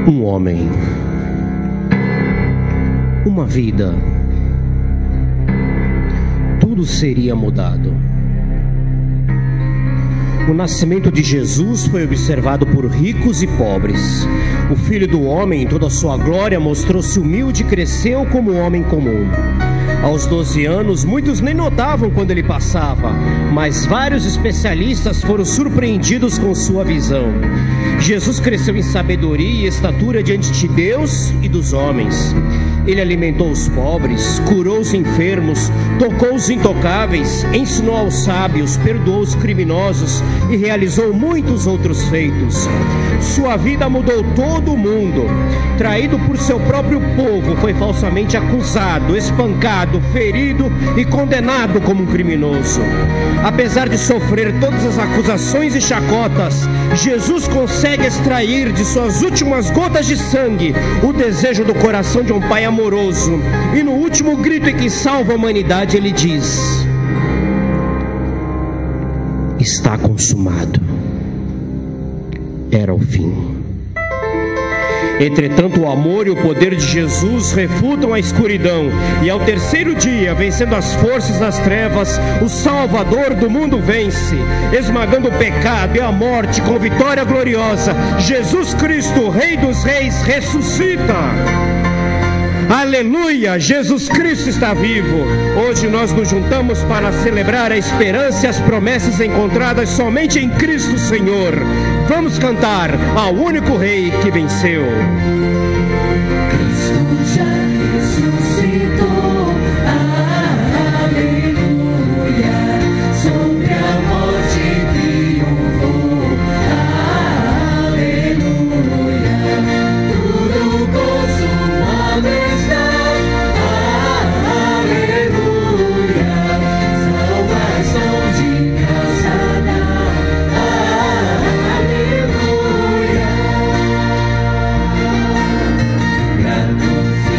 Um homem, uma vida, tudo seria mudado. O nascimento de Jesus foi observado por ricos e pobres. O Filho do Homem, em toda a sua glória, mostrou-se humilde e cresceu como um homem comum. Aos 12 anos, muitos nem notavam quando ele passava, mas vários especialistas foram surpreendidos com sua visão. Jesus cresceu em sabedoria e estatura diante de Deus e dos homens. Ele alimentou os pobres, curou os enfermos, tocou os intocáveis, ensinou aos sábios, perdoou os criminosos e realizou muitos outros feitos. Sua vida mudou todo o mundo. Traído por seu próprio povo, foi falsamente acusado, espancado, ferido e condenado como um criminoso. Apesar de sofrer todas as acusações e chacotas, Jesus consegue extrair de suas últimas gotas de sangue o desejo do coração de um pai amoroso. E no último grito em que salva a humanidade, ele diz: está consumado. Era o fim. Entretanto, o amor e o poder de Jesus refutam a escuridão, e ao terceiro dia, vencendo as forças das trevas, o Salvador do mundo vence, esmagando o pecado e a morte com vitória gloriosa. Jesus Cristo, Rei dos Reis, ressuscita. Aleluia! Jesus Cristo está vivo. Hoje nós nos juntamos para celebrar a esperança e as promessas encontradas somente em Cristo Senhor. Vamos cantar ao único Rei que venceu. Cristo já ressuscitou, aleluia, sobre a morte triunfou, aleluia, tudo consumado está, aleluia, salvação de caçada, aleluia, gratos e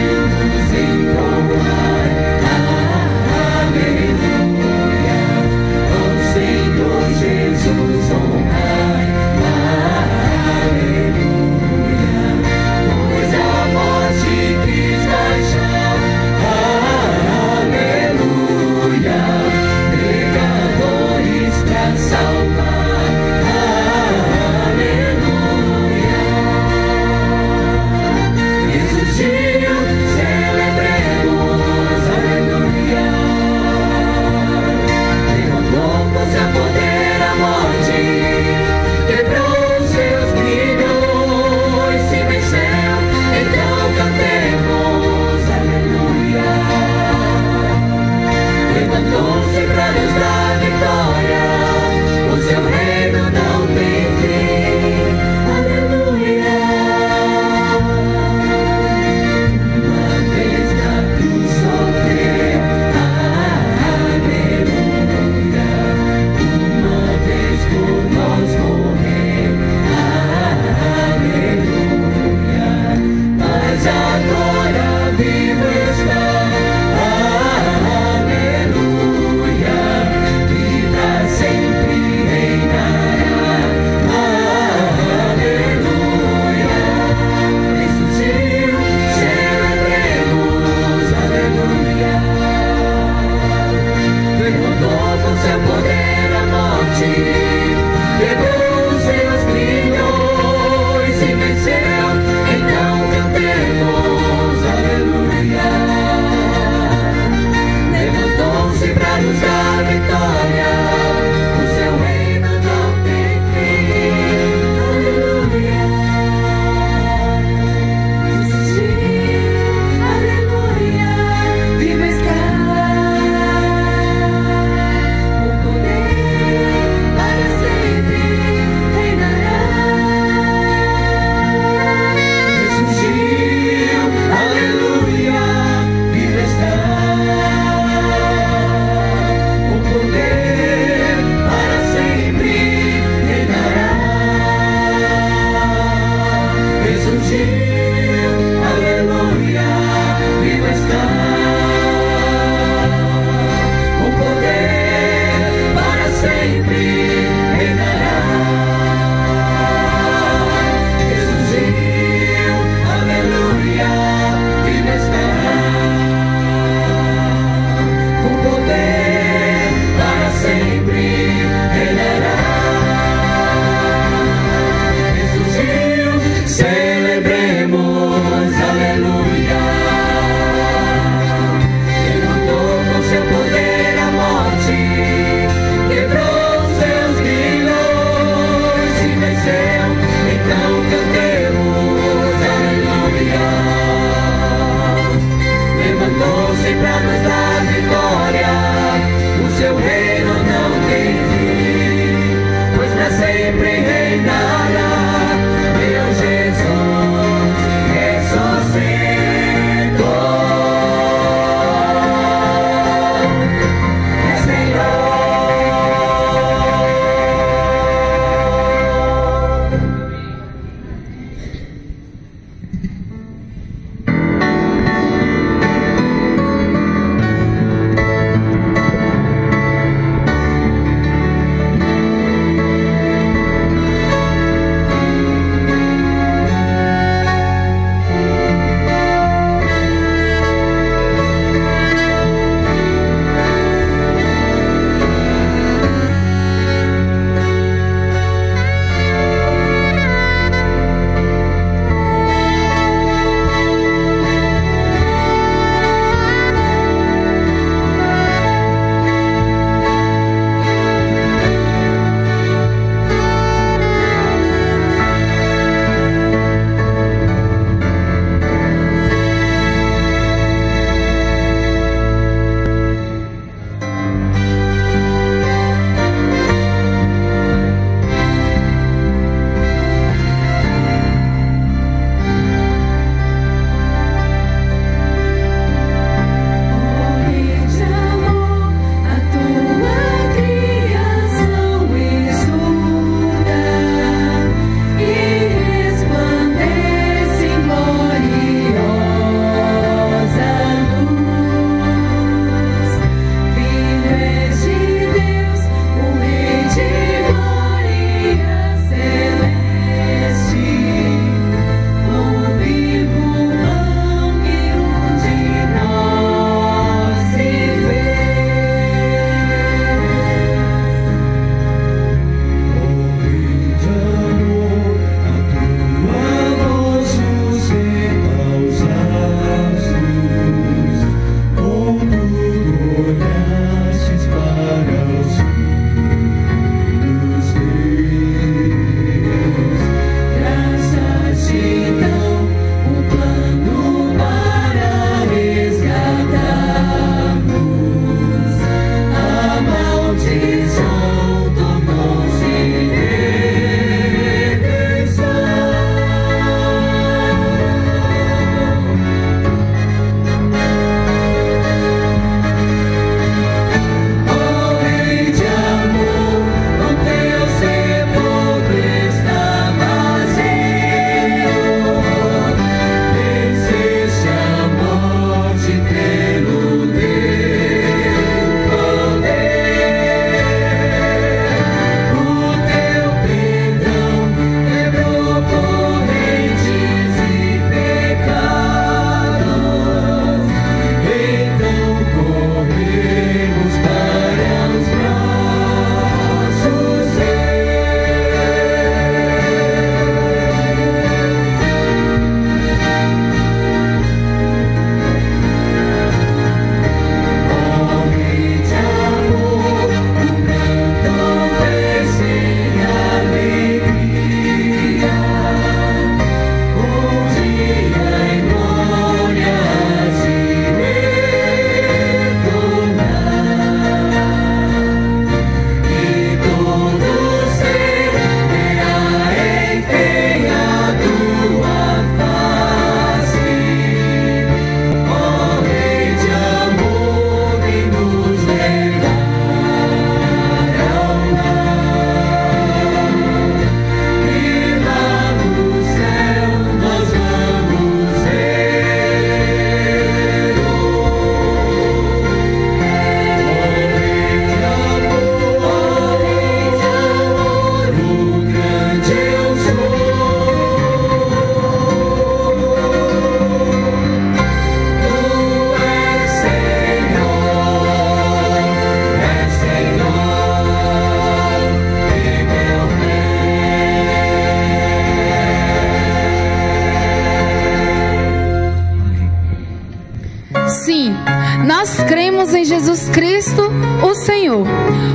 Jesus Cristo, o Senhor,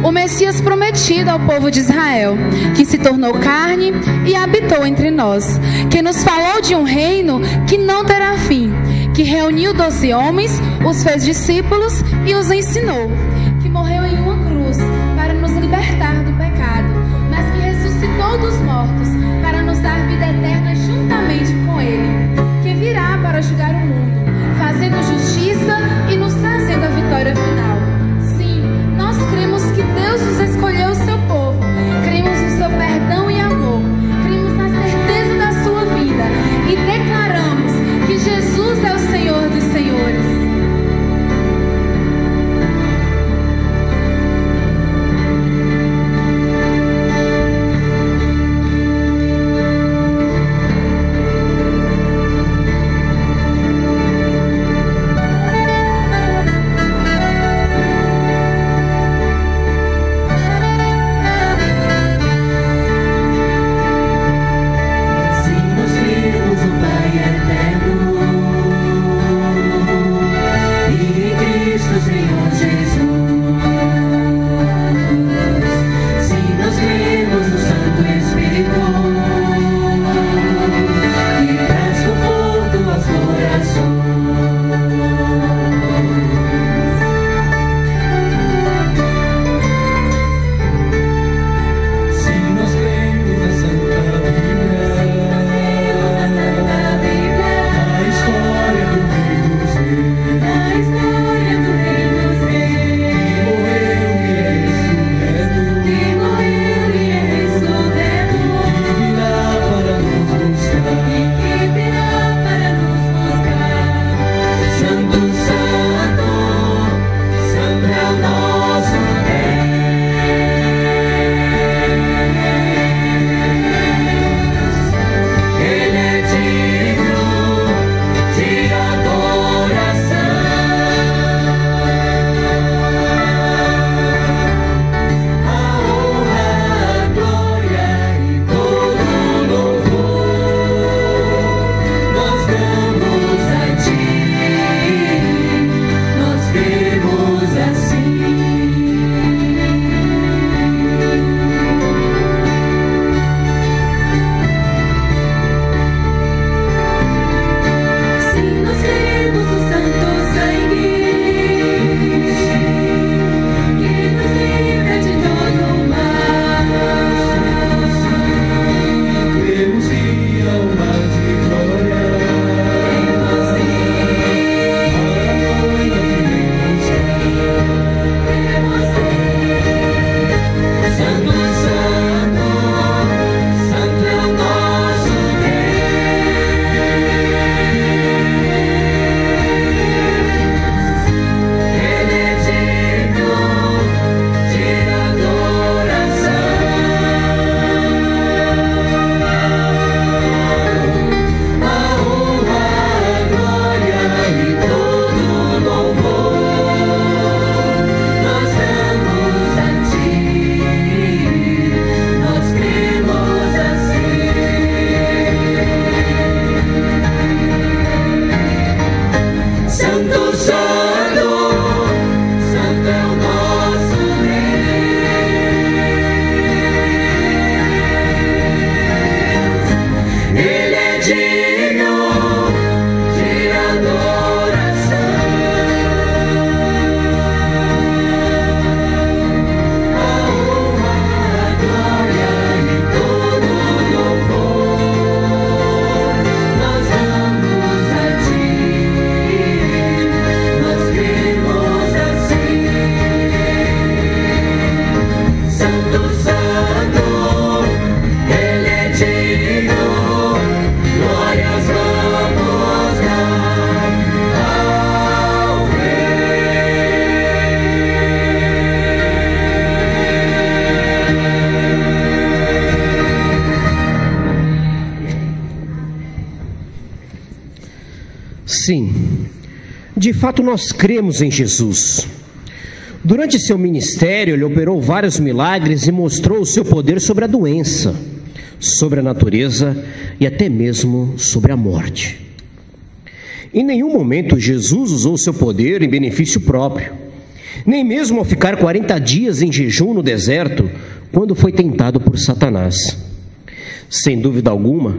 o Messias prometido ao povo de Israel, que se tornou carne e habitou entre nós, que nos falou de um reino que não terá fim, que reuniu 12 homens, os fez discípulos e os ensinou, que morreu em uma cruz para nos libertar do pecado, mas que ressuscitou dos mortos para nos dar vida eterna juntamente com Ele, que virá para julgar o mundo, fazendo justiça e nos trazendo a vitória final. Sim, nós cremos que Deus nos escolheu o seu povo, cremos no seu perdão e amor, cremos na certeza da sua vida e declaramos que Jesus é o Senhor dos Senhores. Sim, de fato nós cremos em Jesus. Durante seu ministério, ele operou vários milagres e mostrou o seu poder sobre a doença, sobre a natureza e até mesmo sobre a morte. Em nenhum momento Jesus usou seu poder em benefício próprio. nem mesmo ao ficar 40 dias em jejum no deserto, quando foi tentado por Satanás. Sem dúvida alguma,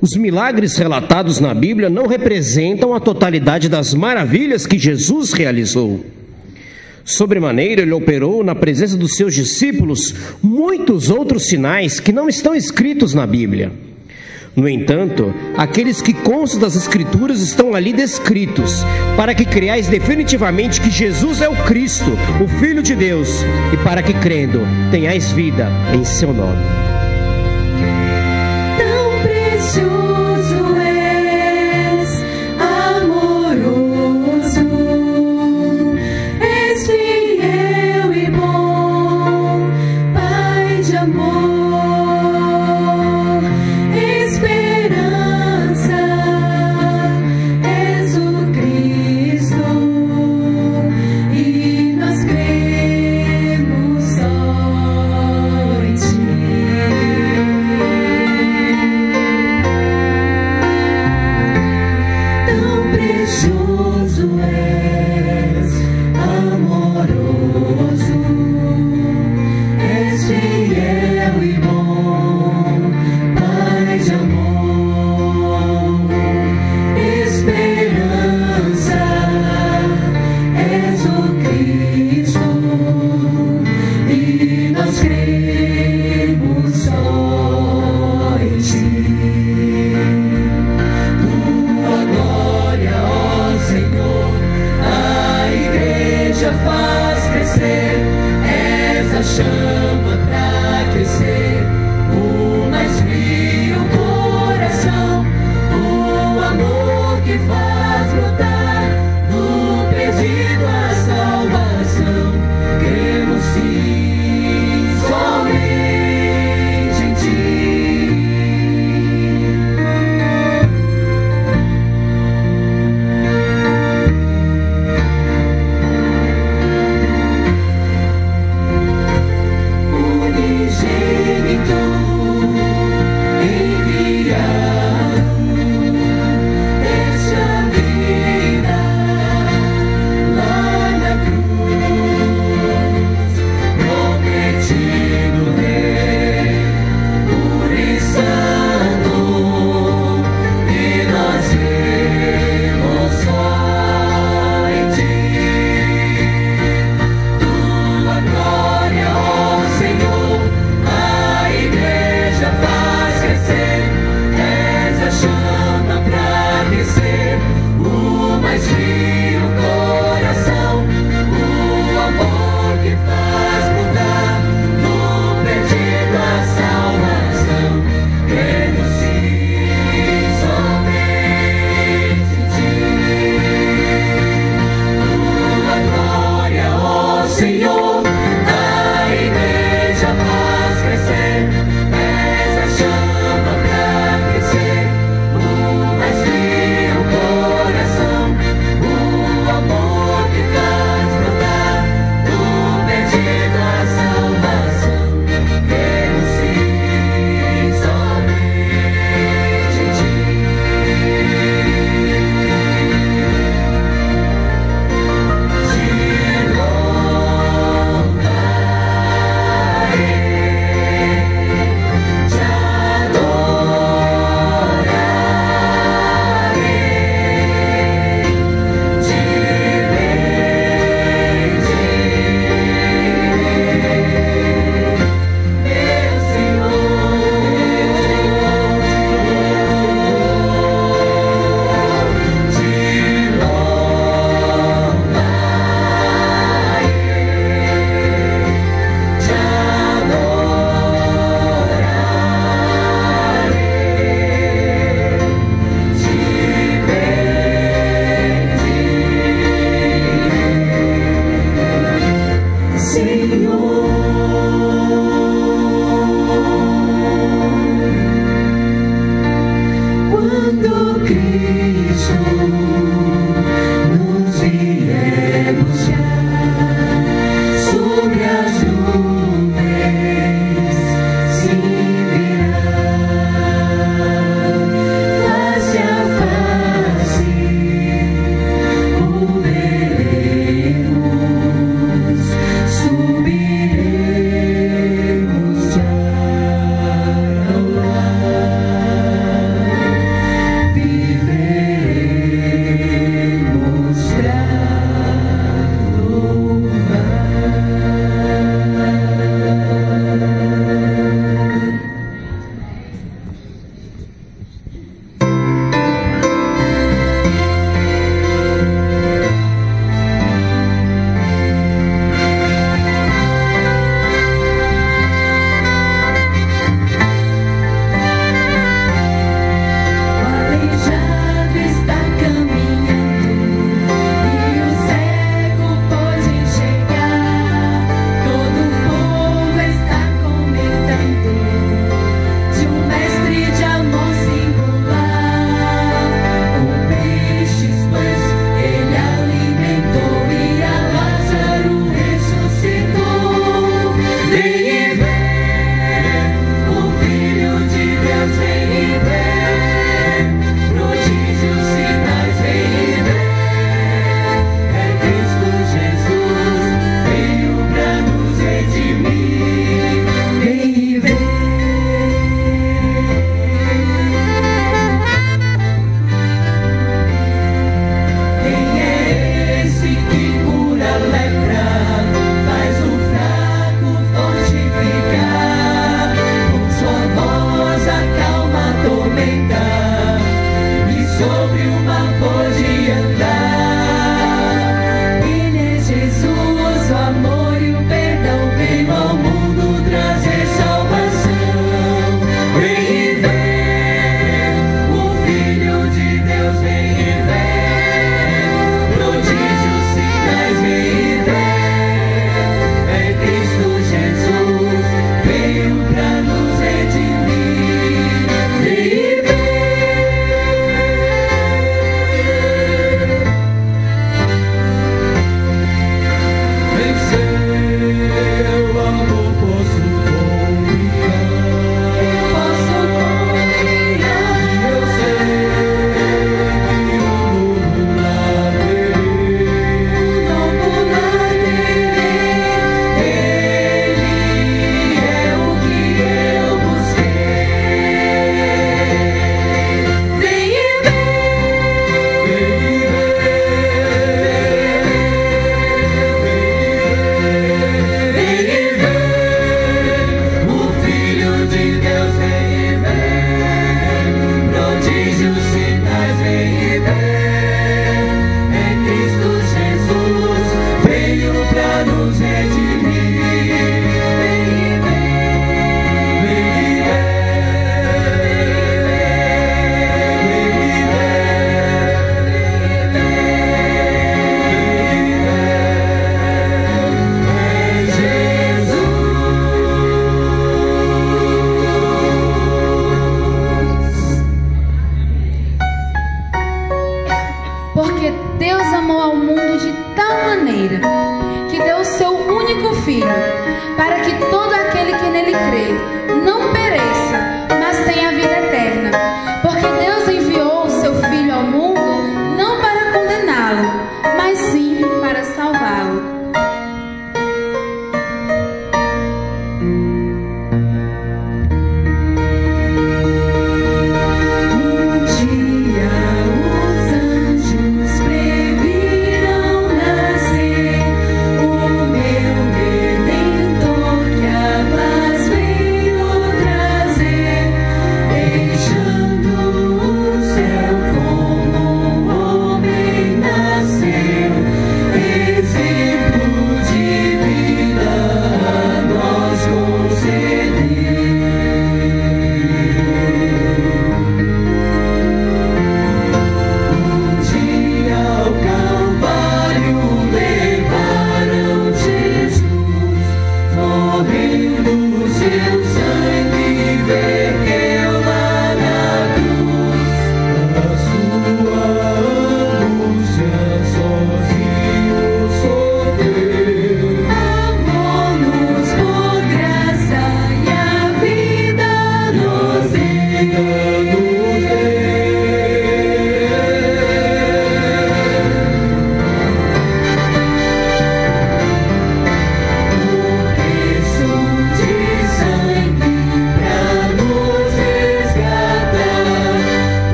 os milagres relatados na Bíblia não representam a totalidade das maravilhas que Jesus realizou. Sobremaneira, ele operou na presença dos seus discípulos muitos outros sinais que não estão escritos na Bíblia. No entanto, aqueles que constam das Escrituras estão ali descritos, para que creiais definitivamente que Jesus é o Cristo, o Filho de Deus, e para que, crendo, tenhais vida em seu nome. Tão precioso és, amoroso, és fiel e bom, Pai de amor.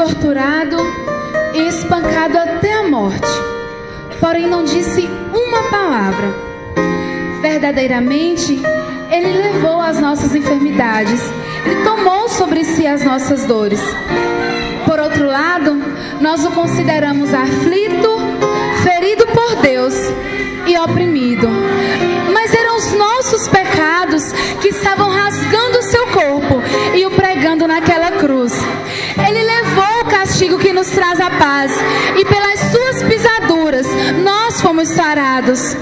torturado e espancado até a morte, porém não disse uma palavra. Verdadeiramente, Ele levou as nossas enfermidades, Ele tomou sobre si as nossas dores. Por outro lado, nós o consideramos aflito, ferido por Deus e oprimido. Mas eram os nossos pecados que estavam rasgando o seu corpo e o pregando naquela cruz. Ele levou o castigo que nos traz a paz, e pelas suas pisaduras nós fomos sarados.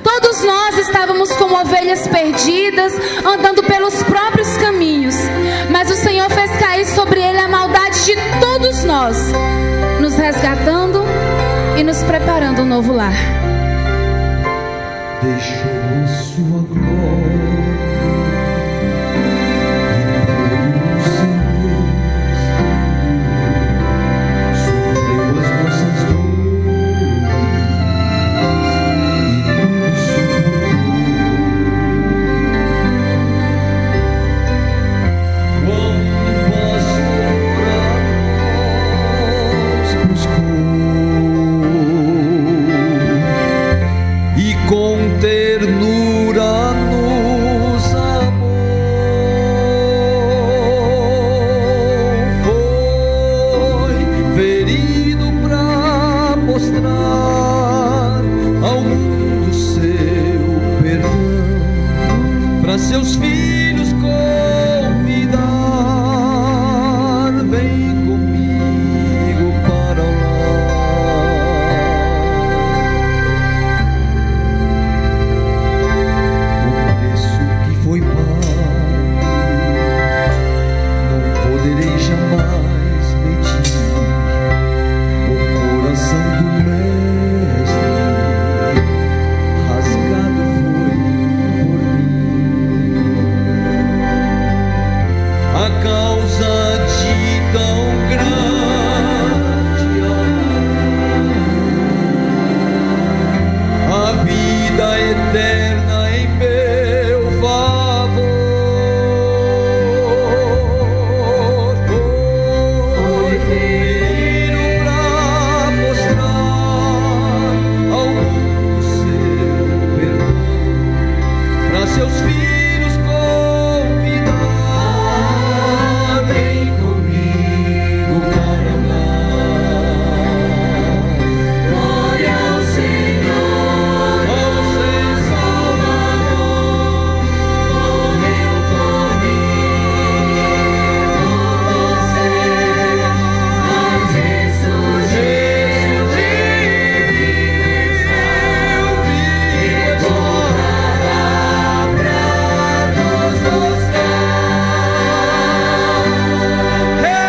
Todos nós estávamos como ovelhas perdidas, andando pelos próprios caminhos, mas o Senhor fez cair sobre ele a maldade de todos nós, nos resgatando e nos preparando um novo lar. Deixou a sua glória e por sofreu as nossas dores e tudo suportou. Quando o pastor a nós buscou e com ternura nos amou, foi ferido pra mostrar ao mundo seu perdão, pra seus filhos convidar. Vem comigo para o foi pago, não poderei jamais medir o coração do Mestre, rasgado foi por mim. A causa de tão grande amor, a vida eterna em meu favor, foi ferido pra mostrar ao mundo seu perdão, pra seus filhos convidar. Vem comigo para lá. Glória ao Senhor, ao seu Salvador, morreu por mim e por você, mas ressurgiu de vivo e voltará pra nos buscar. Ele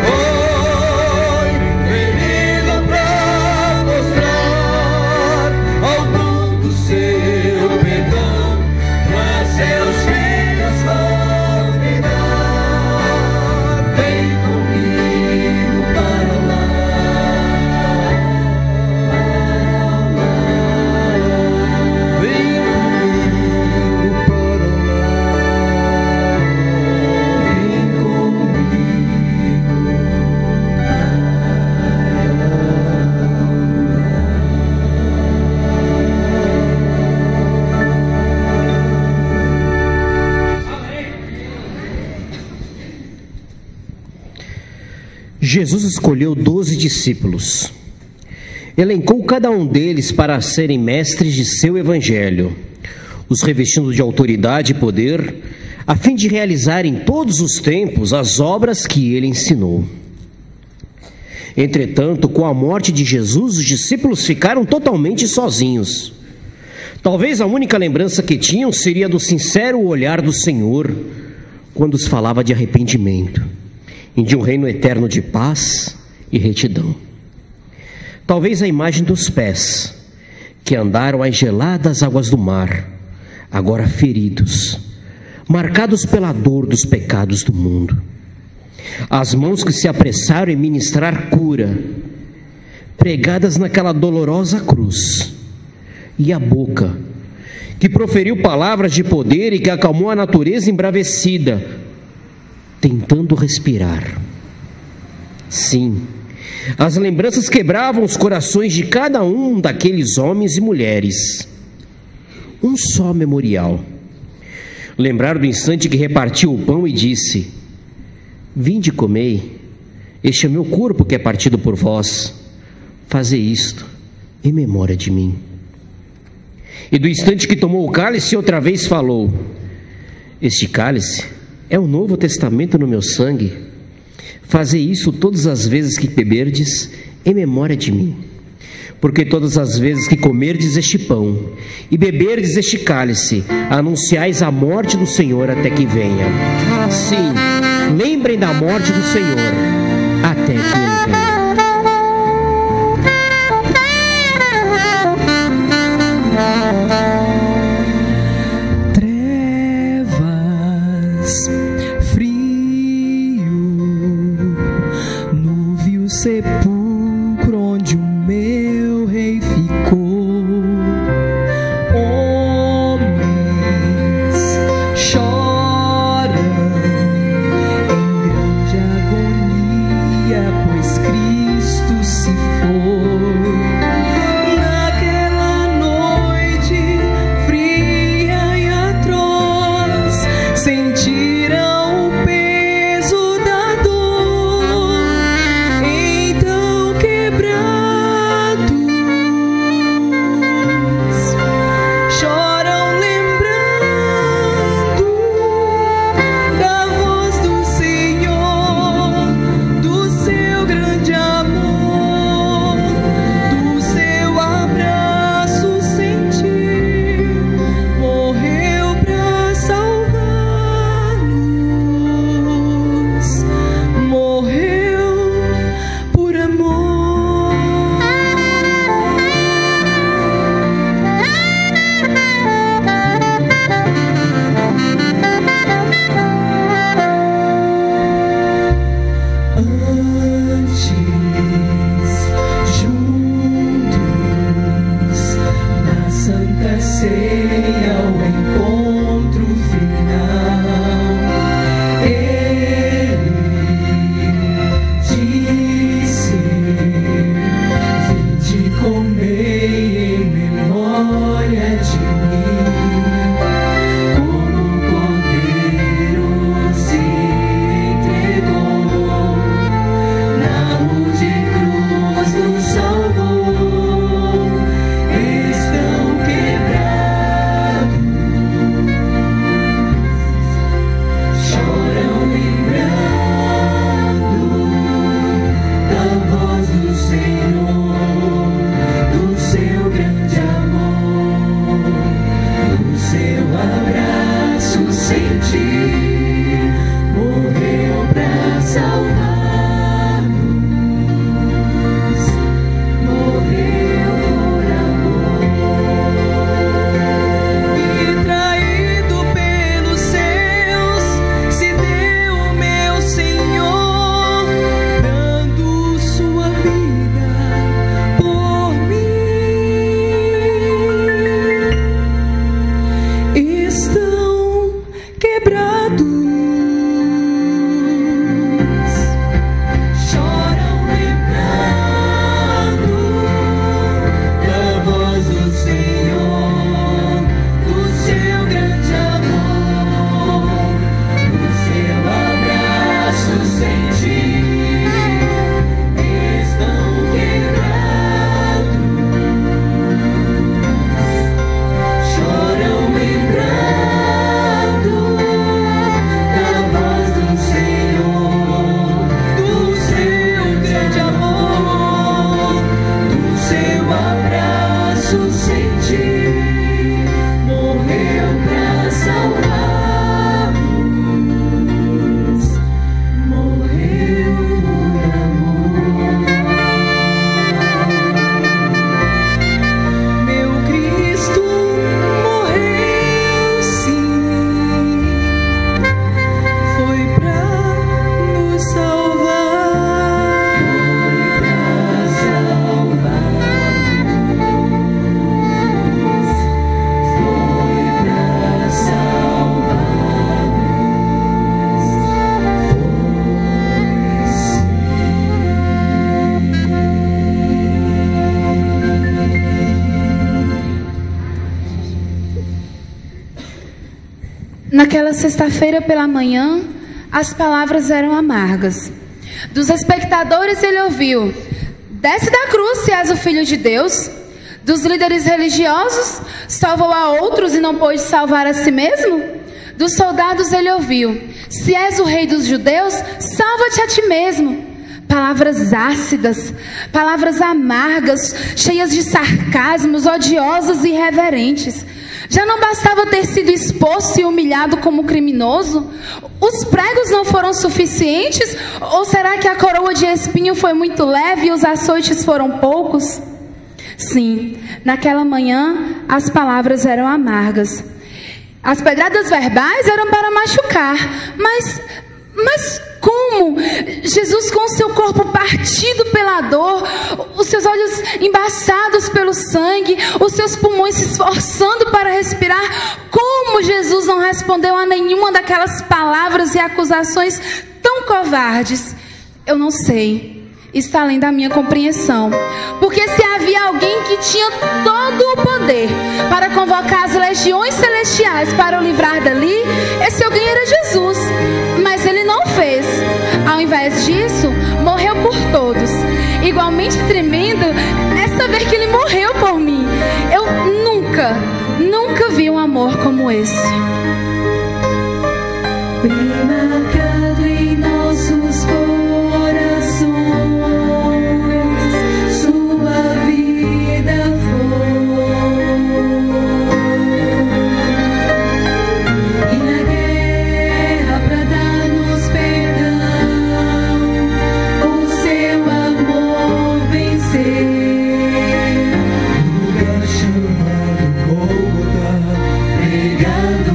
foi ferido pra mostrar ao mundo seu perdão, pra seus filhos convidar. Vem comigo para lá, vem comigo para lá, vem Jesus escolheu 12 discípulos. Elencou cada um deles para serem mestres de seu evangelho, os revestindo de autoridade e poder, a fim de realizar em todos os tempos as obras que ele ensinou. Entretanto, com a morte de Jesus, os discípulos ficaram totalmente sozinhos. Talvez a única lembrança que tinham seria do sincero olhar do Senhor, quando os falava de arrependimento e de um reino eterno de paz e retidão. Talvez a imagem dos pés, que andaram às geladas águas do mar, agora feridos, marcados pela dor dos pecados do mundo. As mãos que se apressaram em ministrar cura, pregadas naquela dolorosa cruz, e a boca que proferiu palavras de poder e que acalmou a natureza embravecida, tentando respirar. Sim, as lembranças quebravam os corações de cada um daqueles homens e mulheres. Um só memorial. Lembraram do instante que repartiu o pão e disse: vinde e comei, este é meu corpo que é partido por vós. Fazei isto em memória de mim. E do instante que tomou o cálice, outra vez falou: este cálice é o novo testamento no meu sangue. Fazei isso todas as vezes que beberdes em memória de mim. Porque todas as vezes que comerdes este pão e beberdes este cálice, anunciais a morte do Senhor até que venha. Sim, lembrem da morte do Senhor até que ele venha. Trevas, frio, núvio sepulcro onde o meu rei ficou. Homens choram em grande agonia, pois Cristo Naquela sexta-feira pela manhã, as palavras eram amargas. Dos espectadores ele ouviu: desce da cruz se és o Filho de Deus. Dos líderes religiosos: salvou a outros e não pôde salvar a si mesmo. Dos soldados ele ouviu: se és o rei dos judeus, salva-te a ti mesmo. Palavras ácidas, palavras amargas, cheias de sarcasmos, odiosas e irreverentes. Já não bastava ter sido exposto e humilhado como criminoso? Os pregos não foram suficientes? Ou será que a coroa de espinho foi muito leve e os açoites foram poucos? Sim, naquela manhã as palavras eram amargas. As pedradas verbais eram para machucar, mas como? Jesus, com o seu corpo partido pela dor, os seus olhos embaçados pelo sangue, os seus pulmões se esforçando para respirar, como Jesus não respondeu a nenhuma daquelas palavras e acusações tão covardes? Eu não sei. Está além da minha compreensão. Porque se havia alguém que tinha todo o poder para convocar as legiões celestiais para o livrar dali, esse alguém era Jesus. Mas ele não fez. Ao invés disso, morreu por todos. Igualmente tremendo é saber que ele morreu por mim. Eu nunca vi um amor como esse. Bem marcado em nossos corações, sua vida foi, e na guerra pra dar-nos perdão, o seu amor venceu. Lugar chamado Gólgota, pregado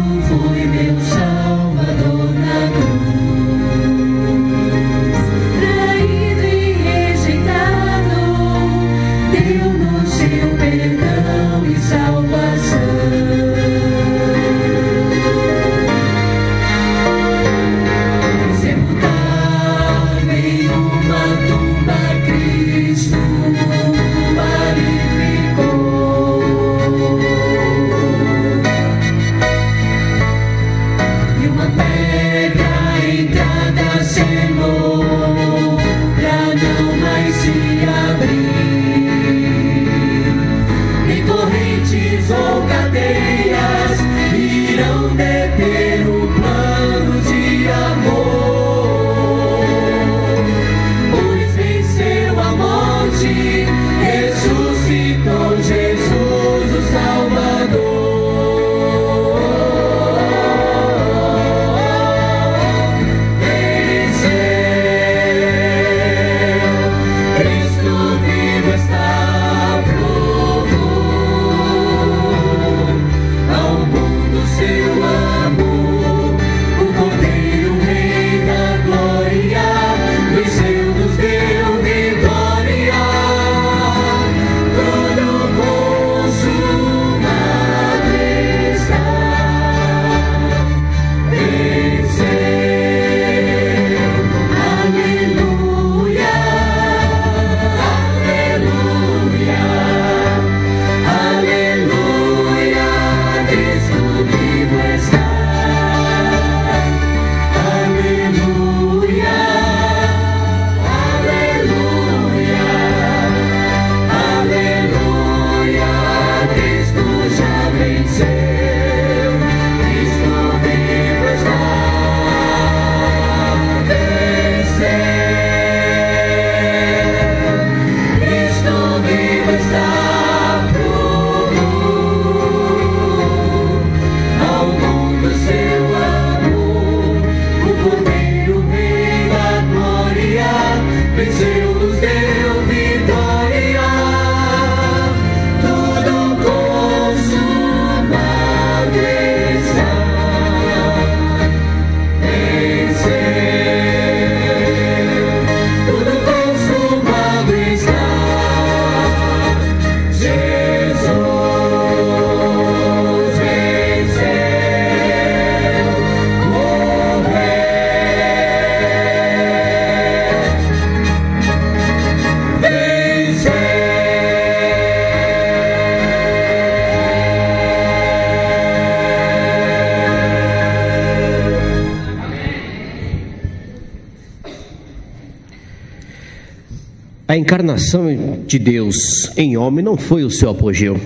A encarnação de Deus em homem não foi o seu apogeu.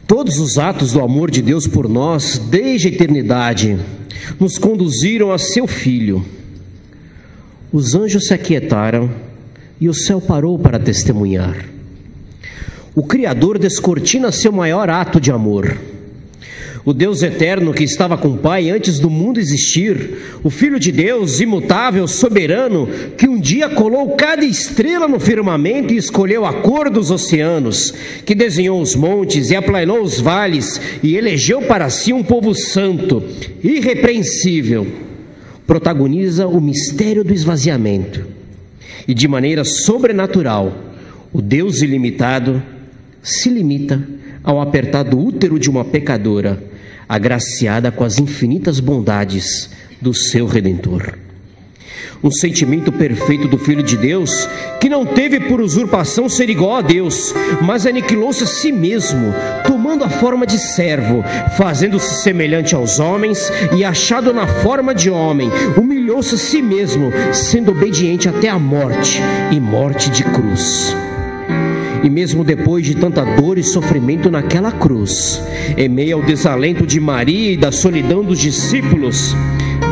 Todos os atos do amor de Deus por nós, desde a eternidade, nos conduziram a seu Filho. Os anjos se aquietaram e o céu parou para testemunhar. O Criador descortina seu maior ato de amor. O Deus eterno que estava com o Pai antes do mundo existir, o Filho de Deus, imutável, soberano, que um dia colou cada estrela no firmamento e escolheu a cor dos oceanos, que desenhou os montes e aplanou os vales e elegeu para si um povo santo, irrepreensível, protagoniza o mistério do esvaziamento. E de maneira sobrenatural, o Deus ilimitado se limita ao apertar do útero de uma pecadora, agraciada com as infinitas bondades do seu Redentor. Um sentimento perfeito do Filho de Deus, que não teve por usurpação ser igual a Deus, mas aniquilou-se a si mesmo, tomando a forma de servo, fazendo-se semelhante aos homens e achado na forma de homem, humilhou-se a si mesmo, sendo obediente até a morte e morte de cruz. E mesmo depois de tanta dor e sofrimento naquela cruz, em meio ao desalento de Maria e da solidão dos discípulos,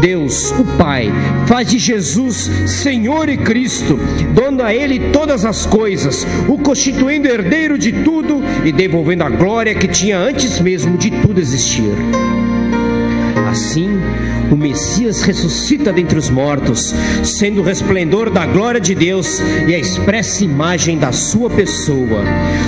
Deus, o Pai, faz de Jesus Senhor e Cristo, dando a Ele todas as coisas, o constituindo herdeiro de tudo e devolvendo a glória que tinha antes mesmo de tudo existir. Assim, o Messias ressuscita dentre os mortos, sendo o resplendor da glória de Deus e a expressa imagem da sua pessoa,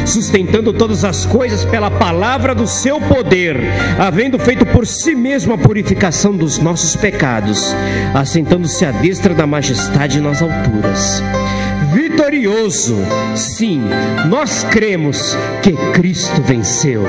sustentando todas as coisas pela palavra do seu poder, havendo feito por si mesmo a purificação dos nossos pecados, assentando-se à destra da majestade nas alturas. Vitorioso, sim, nós cremos que Cristo venceu.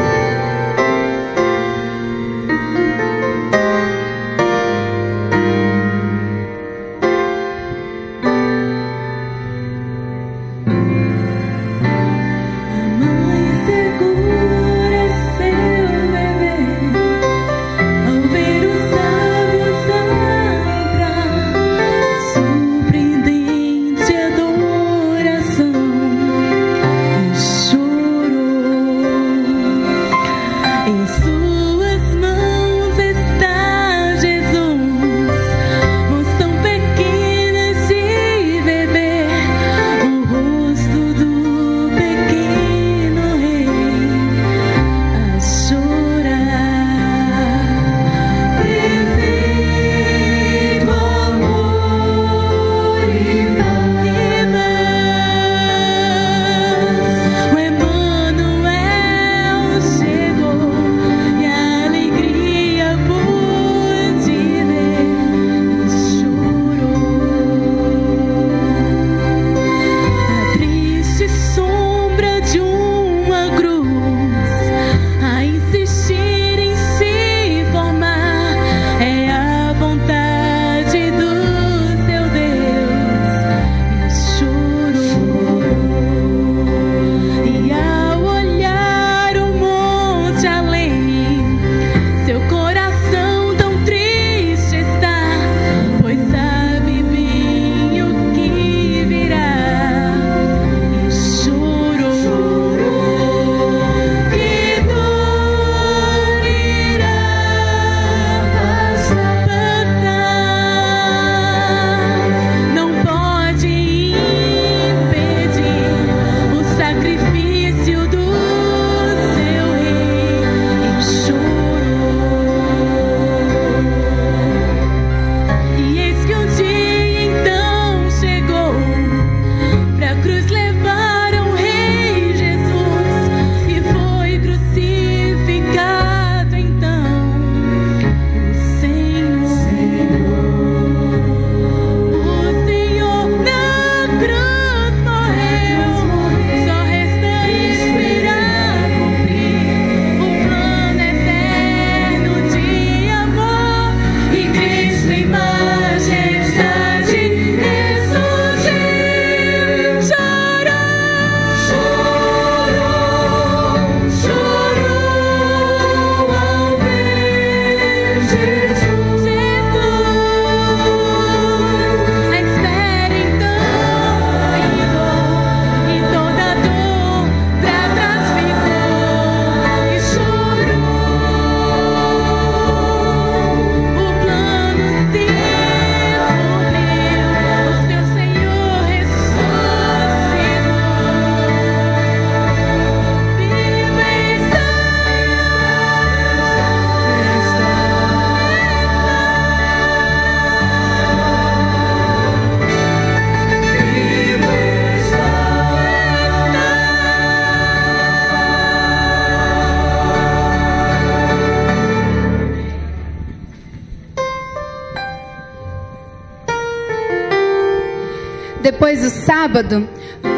depois do sábado,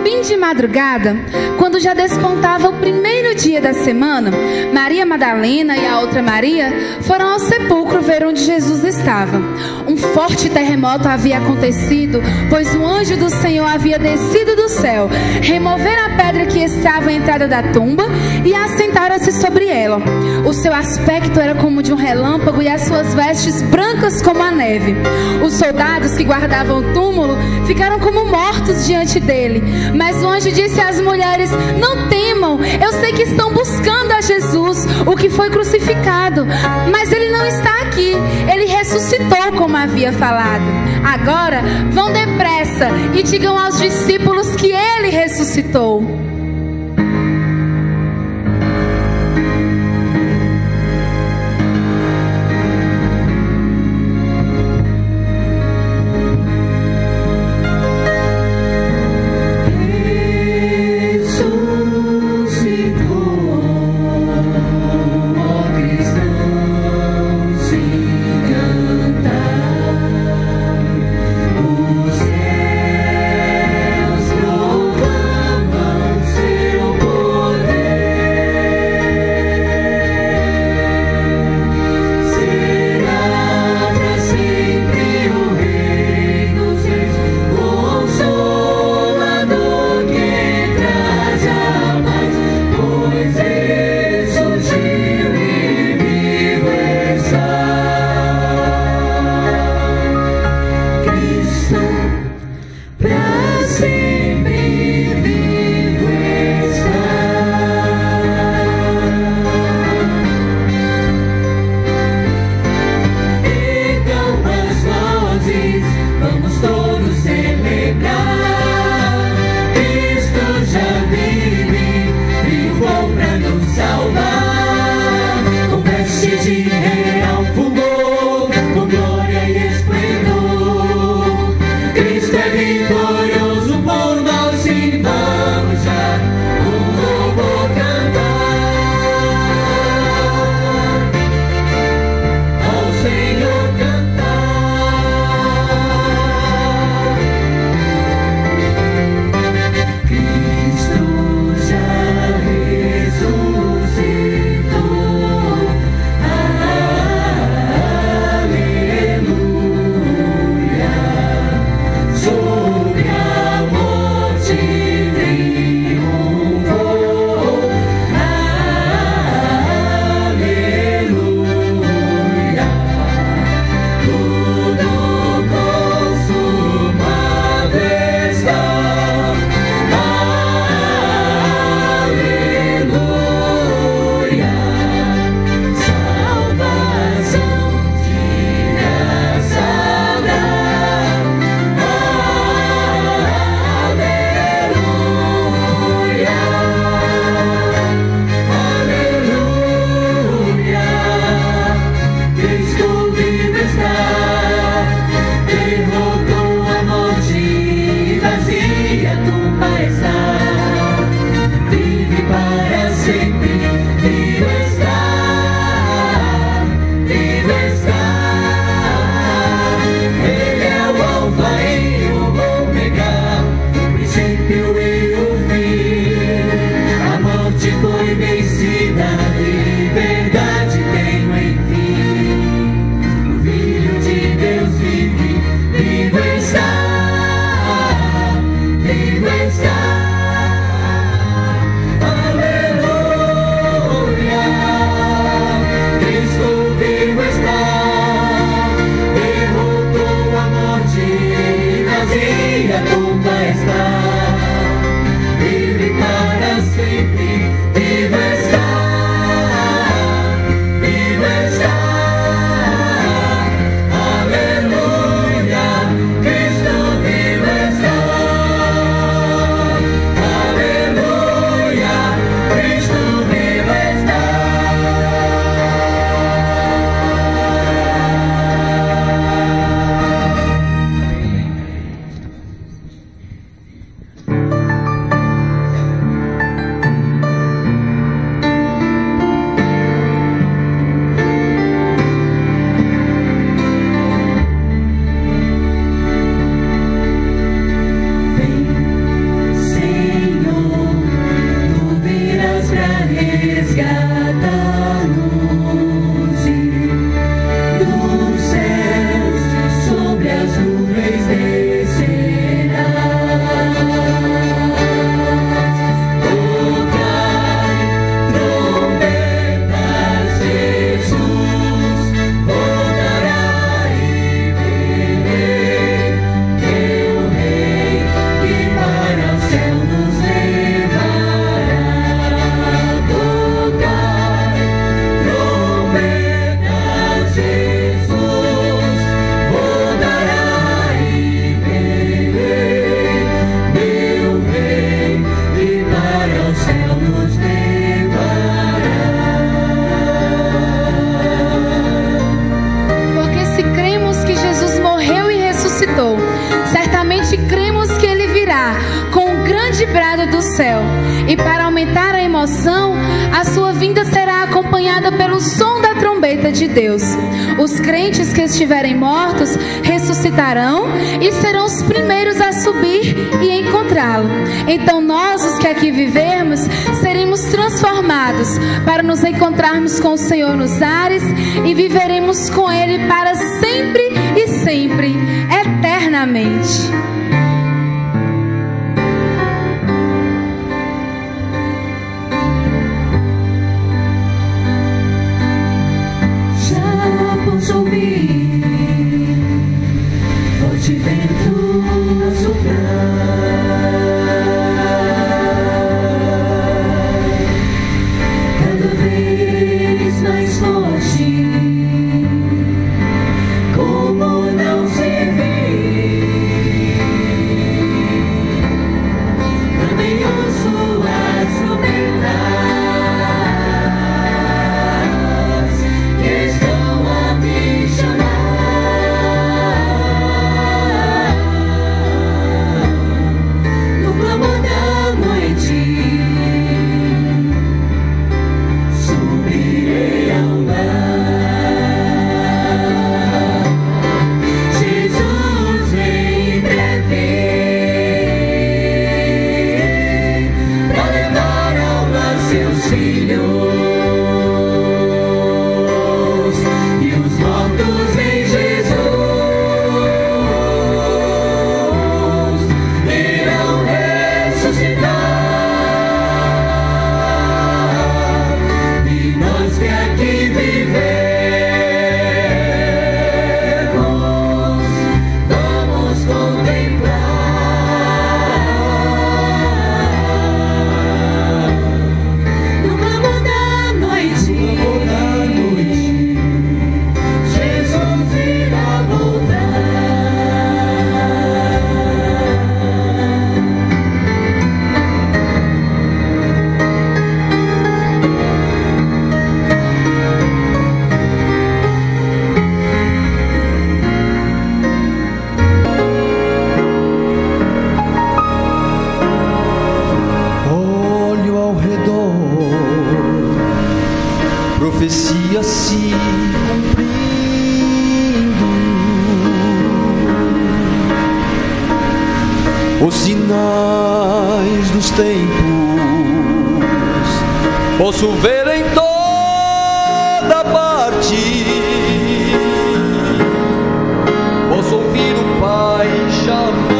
bem de madrugada, quando já despontava o primeiro dia da semana, Maria Madalena e a outra Maria foram ao sepulcro ver onde Jesus estava. Um forte terremoto havia acontecido, pois o anjo do Senhor havia descido do céu, remover a pedra que estava à entrada da tumba e assentara-se sobre ela. O seu aspecto era como de um relâmpago e as suas vestes brancas como a neve. Os soldados que guardavam o túmulo ficaram como mortos diante dele. Mas o anjo disse às mulheres: não temam, eu sei que estão buscando a Jesus, o que foi crucificado. Mas ele não está aqui, ele ressuscitou como havia falado. Agora vão depressa e digam aos discípulos que ele ressuscitou. Os céus proclamam aumentar a emoção, a sua vinda será acompanhada pelo som da trombeta de Deus. Os crentes que estiverem mortos ressuscitarão e serão os primeiros a subir e encontrá-lo. Então nós, os que aqui vivermos, seremos transformados para nos encontrarmos com o Senhor nos ares e viveremos com Ele para sempre e sempre, eternamente. Forte vento a soprar, cada vez mais forte, como não se vê. Também ouço as trombetas que estão a me chamar. Profecia se cumprindo, os sinais dos tempos posso ver em toda parte, posso ouvir o Pai chamando.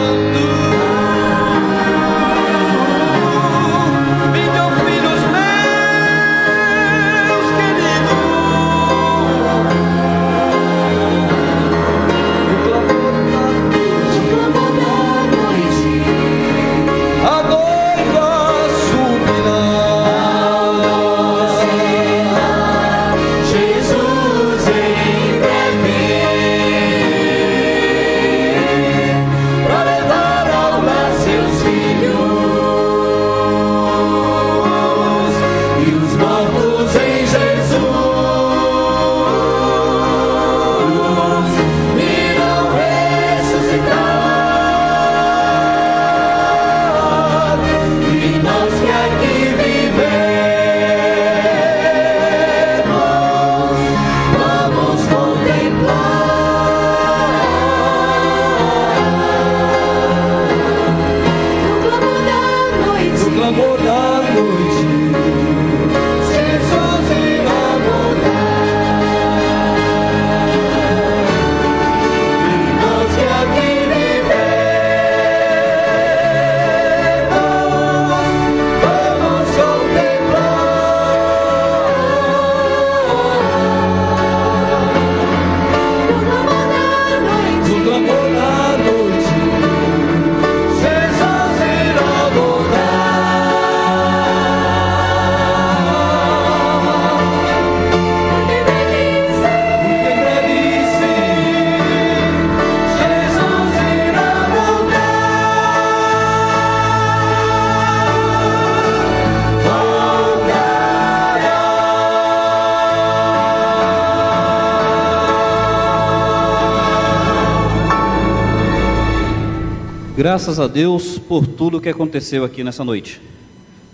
Graças a Deus por tudo que aconteceu aqui nessa noite.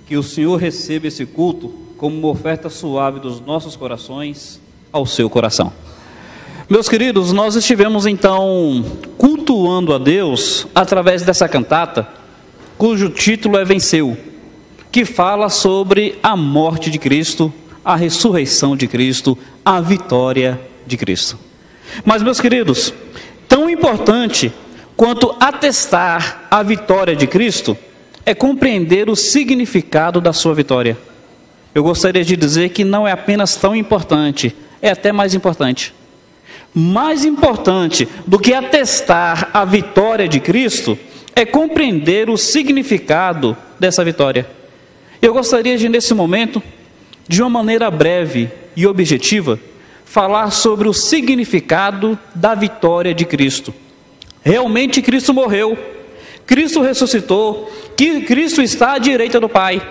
Que o Senhor receba esse culto como uma oferta suave dos nossos corações ao seu coração. Meus queridos, nós estivemos então cultuando a Deus através dessa cantata, cujo título é Venceu, que fala sobre a morte de Cristo, a ressurreição de Cristo, a vitória de Cristo. Mas, meus queridos, tão importante quanto atestar a vitória de Cristo é compreender o significado da sua vitória. Eu gostaria de dizer que não é apenas tão importante, é até mais importante. Mais importante do que atestar a vitória de Cristo é compreender o significado dessa vitória. Eu gostaria de, nesse momento, de uma maneira breve e objetiva, falar sobre o significado da vitória de Cristo. Realmente Cristo morreu, Cristo ressuscitou, que Cristo está à direita do Pai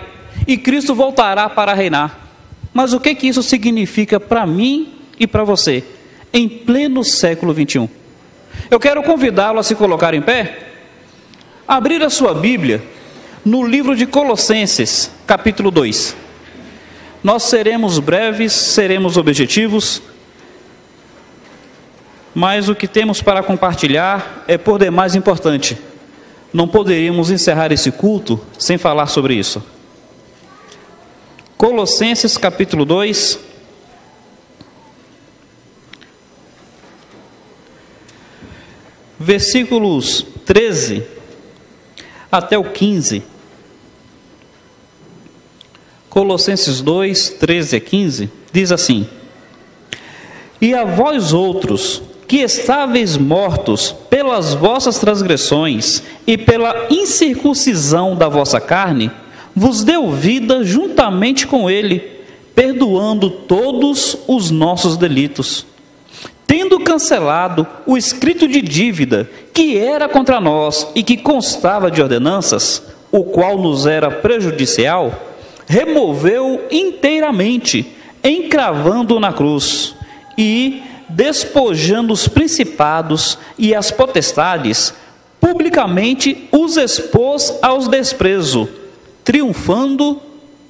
e Cristo voltará para reinar. Mas o que isso significa para mim e para você, em pleno século 21? Eu quero convidá-lo a se colocar em pé, abrir a sua Bíblia no livro de Colossenses, capítulo 2. Nós seremos breves, seremos objetivos, mas o que temos para compartilhar é por demais importante. Não poderíamos encerrar esse culto sem falar sobre isso. Colossenses capítulo 2, versículos 13 até o 15. Colossenses 2, 13 a 15, diz assim: E a vós outros, que estáveis mortos pelas vossas transgressões e pela incircuncisão da vossa carne, vos deu vida juntamente com ele, perdoando todos os nossos delitos, tendo cancelado o escrito de dívida que era contra nós e que constava de ordenanças, o qual nos era prejudicial, removeu inteiramente, encravando na cruz, e despojando os principados e as potestades, publicamente os expôs aos desprezo, triunfando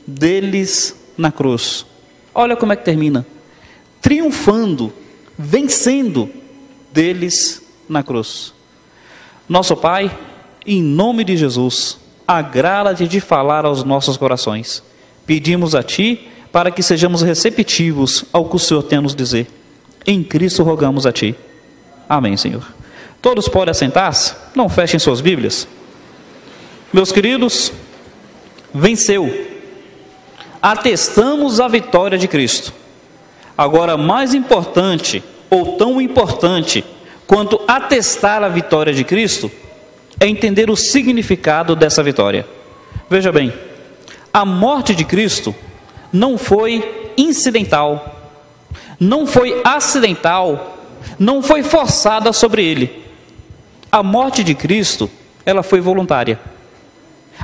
deles na cruz. Olha como é que termina: triunfando, vencendo deles na cruz. Nosso Pai, em nome de Jesus, agrada-te de falar aos nossos corações. Pedimos a Ti para que sejamos receptivos ao que o Senhor tem a nos dizer. Em Cristo rogamos a Ti. Amém, Senhor. Todos podem assentar-se? Não fechem suas Bíblias. Meus queridos, venceu. Atestamos a vitória de Cristo. Agora, mais importante, ou tão importante, quanto atestar a vitória de Cristo, é entender o significado dessa vitória. Veja bem, a morte de Cristo não foi incidental, não foi acidental, não foi forçada sobre ele. A morte de Cristo, ela foi voluntária.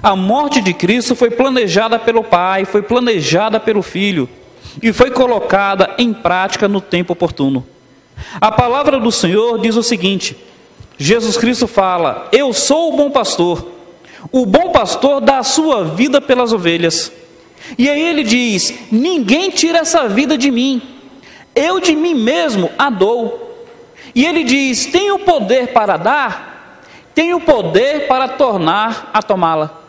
A morte de Cristo foi planejada pelo Pai, foi planejada pelo Filho e foi colocada em prática no tempo oportuno. A palavra do Senhor diz o seguinte: Jesus Cristo fala: eu sou o bom pastor dá a sua vida pelas ovelhas. E aí ele diz: ninguém tira essa vida de mim, eu de mim mesmo a dou. E ele diz: tenho poder para dar, tenho poder para tornar a tomá-la.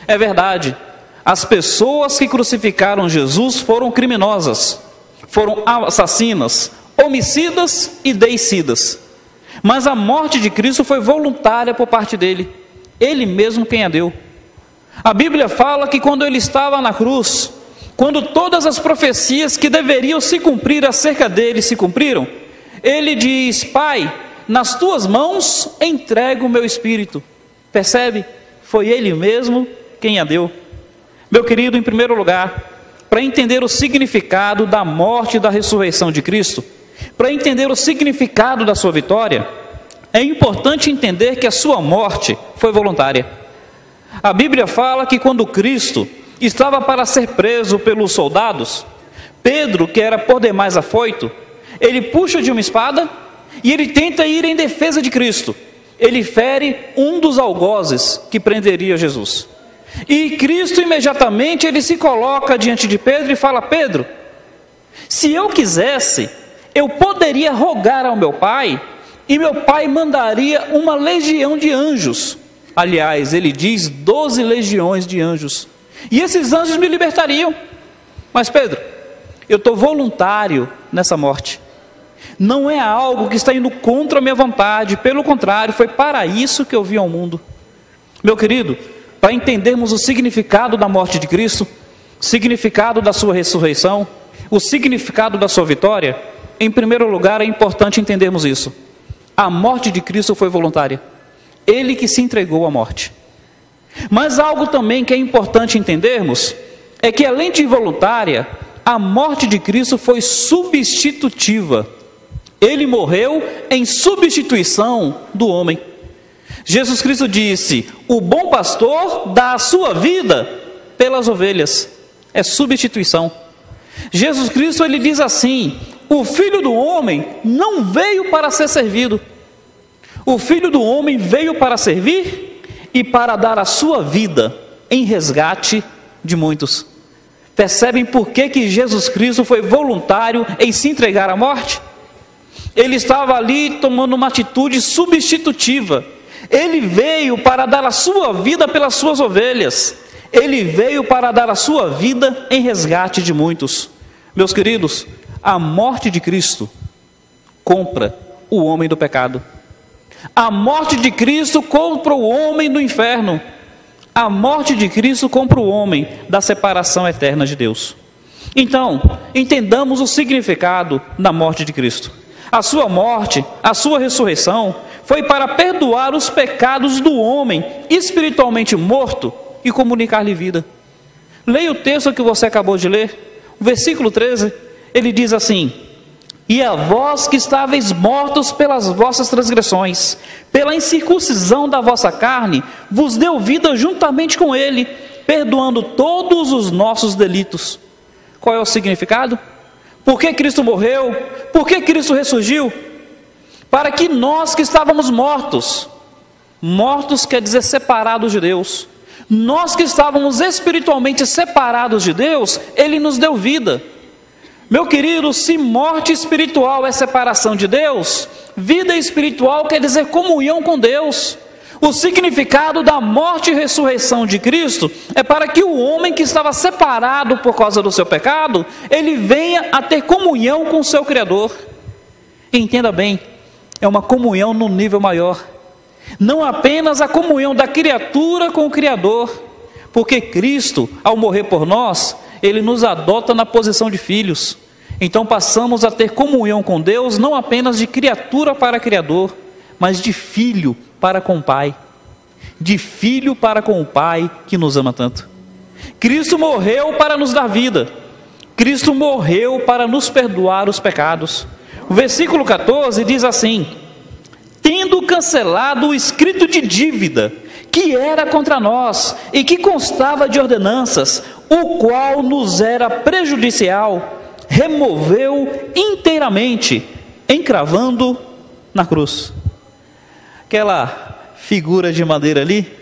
É verdade, as pessoas que crucificaram Jesus foram criminosas, foram assassinas, homicidas e deicidas. Mas a morte de Cristo foi voluntária por parte dele, ele mesmo quem a deu. A Bíblia fala que quando ele estava na cruz, quando todas as profecias que deveriam se cumprir acerca dele se cumpriram, ele diz: Pai, nas tuas mãos entrego o meu espírito. Percebe? Foi ele mesmo quem a deu. Meu querido, em primeiro lugar, para entender o significado da morte e da ressurreição de Cristo, para entender o significado da sua vitória, é importante entender que a sua morte foi voluntária. A Bíblia fala que quando Cristo estava para ser preso pelos soldados, Pedro, que era por demais afoito, ele puxa de uma espada e ele tenta ir em defesa de Cristo. Ele fere um dos algozes que prenderia Jesus. E Cristo imediatamente ele se coloca diante de Pedro e fala: Pedro, se eu quisesse, eu poderia rogar ao meu Pai, e meu Pai mandaria uma legião de anjos. Aliás, ele diz 12 legiões de anjos. E esses anjos me libertariam. Mas Pedro, eu estou voluntário nessa morte. Não é algo que está indo contra a minha vontade. Pelo contrário, foi para isso que eu vim ao mundo. Meu querido, para entendermos o significado da morte de Cristo, o significado da sua ressurreição, o significado da sua vitória, em primeiro lugar é importante entendermos isso. A morte de Cristo foi voluntária. Ele que se entregou à morte. Mas algo também que é importante entendermos é que, além de voluntária, a morte de Cristo foi substitutiva. Ele morreu em substituição do homem. Jesus Cristo disse: o bom pastor dá a sua vida pelas ovelhas. É substituição. Jesus Cristo ele diz assim: o Filho do Homem não veio para ser servido. O Filho do Homem veio para servir e para dar a sua vida em resgate de muitos. Percebem por que Jesus Cristo foi voluntário em se entregar à morte? Ele estava ali tomando uma atitude substitutiva. Ele veio para dar a sua vida pelas suas ovelhas. Ele veio para dar a sua vida em resgate de muitos. Meus queridos, a morte de Cristo compra o homem do pecado. A morte de Cristo compra o homem do inferno. A morte de Cristo compra o homem da separação eterna de Deus. Então, entendamos o significado da morte de Cristo. A sua morte, a sua ressurreição, foi para perdoar os pecados do homem espiritualmente morto e comunicar-lhe vida. Leia o texto que você acabou de ler, o versículo 13, ele diz assim: e a vós que estáveis mortos pelas vossas transgressões, pela incircuncisão da vossa carne, vos deu vida juntamente com ele, perdoando todos os nossos delitos. Qual é o significado? Por que Cristo morreu? Por que Cristo ressurgiu? Para que nós que estávamos mortos, mortos quer dizer separados de Deus, nós que estávamos espiritualmente separados de Deus, Ele nos deu vida. Meu querido, se morte espiritual é separação de Deus, vida espiritual quer dizer comunhão com Deus. O significado da morte e ressurreição de Cristo é para que o homem que estava separado por causa do seu pecado, ele venha a ter comunhão com o seu Criador. Entenda bem, é uma comunhão no nível maior. Não apenas a comunhão da criatura com o Criador, porque Cristo, ao morrer por nós, Ele nos adota na posição de filhos. Então passamos a ter comunhão com Deus, não apenas de criatura para Criador, mas de filho para com o Pai. De filho para com o Pai que nos ama tanto. Cristo morreu para nos dar vida. Cristo morreu para nos perdoar os pecados. O versículo 14 diz assim: tendo cancelado o escrito de dívida que era contra nós e que constava de ordenanças, o qual nos era prejudicial, removeu inteiramente, encravando na cruz. Aquela figura de madeira ali,